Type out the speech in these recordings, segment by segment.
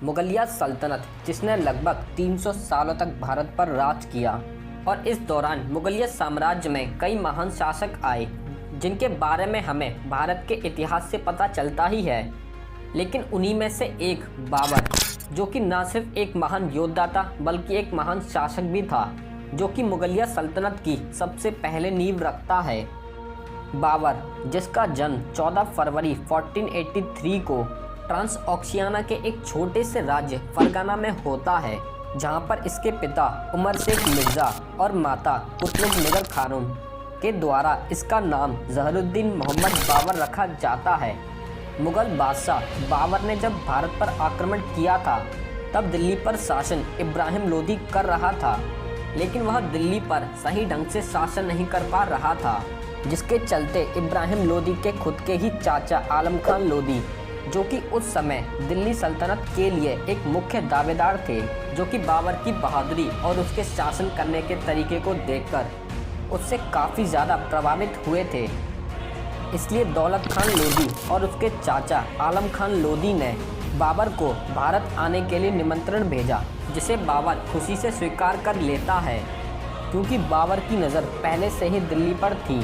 मुगलिया सल्तनत जिसने लगभग 300 सालों तक भारत पर राज किया और इस दौरान मुगलिया साम्राज्य में कई महान शासक आए जिनके बारे में हमें भारत के इतिहास से पता चलता ही है। लेकिन उन्हीं में से एक बाबर, जो कि न सिर्फ एक महान योद्धा था बल्कि एक महान शासक भी था, जो कि मुगलिया सल्तनत की सबसे पहले नींव रखता है। बाबर, जिसका जन्म 14 फरवरी 1483 को ट्रांस ऑक्सियाना के एक छोटे से राज्य फरगाना में होता है, जहां पर इसके पिता उमर शेख मिर्ज़ा और माता कुतुब नगर खानूम के द्वारा इसका नाम ज़हरुद्दीन मोहम्मद बाबर रखा जाता है। मुगल बादशाह बाबर ने जब भारत पर आक्रमण किया था तब दिल्ली पर शासन इब्राहिम लोदी कर रहा था, लेकिन वह दिल्ली पर सही ढंग से शासन नहीं कर पा रहा था, जिसके चलते इब्राहिम लोदी के खुद के ही चाचा आलम खान लोदी, जो कि उस समय दिल्ली सल्तनत के लिए एक मुख्य दावेदार थे, जो कि बाबर की बहादुरी और उसके शासन करने के तरीके को देखकर उससे काफ़ी ज़्यादा प्रभावित हुए थे। इसलिए दौलत खान लोदी और उसके चाचा आलम खान लोदी ने बाबर को भारत आने के लिए निमंत्रण भेजा, जिसे बाबर खुशी से स्वीकार कर लेता है, क्योंकि बाबर की नज़र पहले से ही दिल्ली पर थी,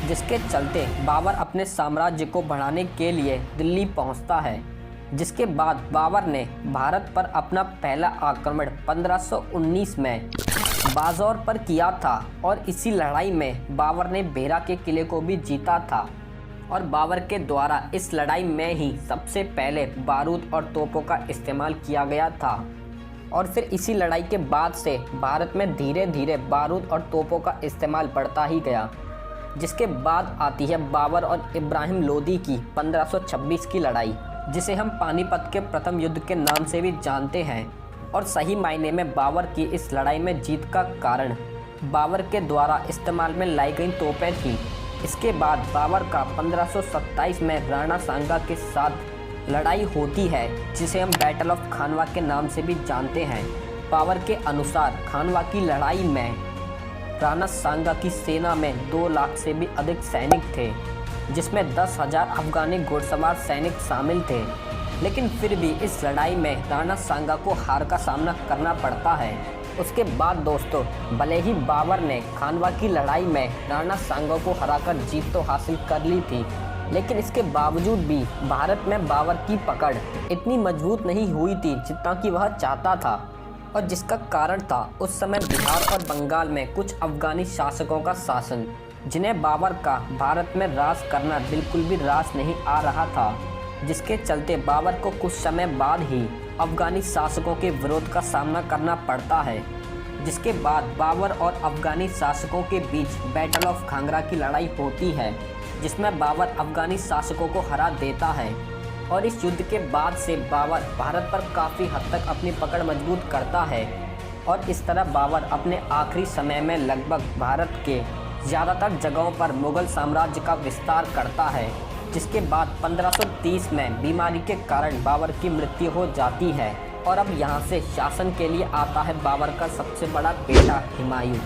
जिसके चलते बाबर अपने साम्राज्य को बढ़ाने के लिए दिल्ली पहुंचता है। जिसके बाद बाबर ने भारत पर अपना पहला आक्रमण 1519 में बाजौर पर किया था और इसी लड़ाई में बाबर ने बेरा के किले को भी जीता था और बाबर के द्वारा इस लड़ाई में ही सबसे पहले बारूद और तोपों का इस्तेमाल किया गया था। और फिर इसी लड़ाई के बाद से भारत में धीरे धीरे बारूद और तोपों का इस्तेमाल बढ़ता ही गया। जिसके बाद आती है बाबर और इब्राहिम लोदी की 1526 की लड़ाई, जिसे हम पानीपत के प्रथम युद्ध के नाम से भी जानते हैं। और सही मायने में बाबर की इस लड़ाई में जीत का कारण बाबर के द्वारा इस्तेमाल में लाई गई तोपें थीं। इसके बाद बाबर का 1527 में राणा सांगा के साथ लड़ाई होती है, जिसे हम बैटल ऑफ खानवा के नाम से भी जानते हैं। बाबर के अनुसार खानवा की लड़ाई में राणा सांगा की सेना में 2 लाख से भी अधिक सैनिक थे, जिसमें 10,000 अफगानी घुड़सवार सैनिक शामिल थे। लेकिन फिर भी इस लड़ाई में राणा सांगा को हार का सामना करना पड़ता है। उसके बाद दोस्तों, भले ही बाबर ने खानवा की लड़ाई में राणा सांगा को हराकर जीत तो हासिल कर ली थी, लेकिन इसके बावजूद भी भारत में बाबर की पकड़ इतनी मजबूत नहीं हुई थी जितना कि वह चाहता था, और जिसका कारण था उस समय बिहार और बंगाल में कुछ अफगानी शासकों का शासन, जिन्हें बाबर का भारत में राज करना बिल्कुल भी राज नहीं आ रहा था। जिसके चलते बाबर को कुछ समय बाद ही अफगानी शासकों के विरोध का सामना करना पड़ता है। जिसके बाद बाबर और अफगानी शासकों के बीच बैटल ऑफ खांगरा की लड़ाई होती है, जिसमें बाबर अफगानी शासकों को हरा देता है। और इस युद्ध के बाद से बाबर भारत पर काफ़ी हद तक अपनी पकड़ मजबूत करता है, और इस तरह बाबर अपने आखिरी समय में लगभग भारत के ज़्यादातर जगहों पर मुग़ल साम्राज्य का विस्तार करता है। जिसके बाद 1530 में बीमारी के कारण बाबर की मृत्यु हो जाती है, और अब यहाँ से शासन के लिए आता है बाबर का सबसे बड़ा बेटा हुमायूं।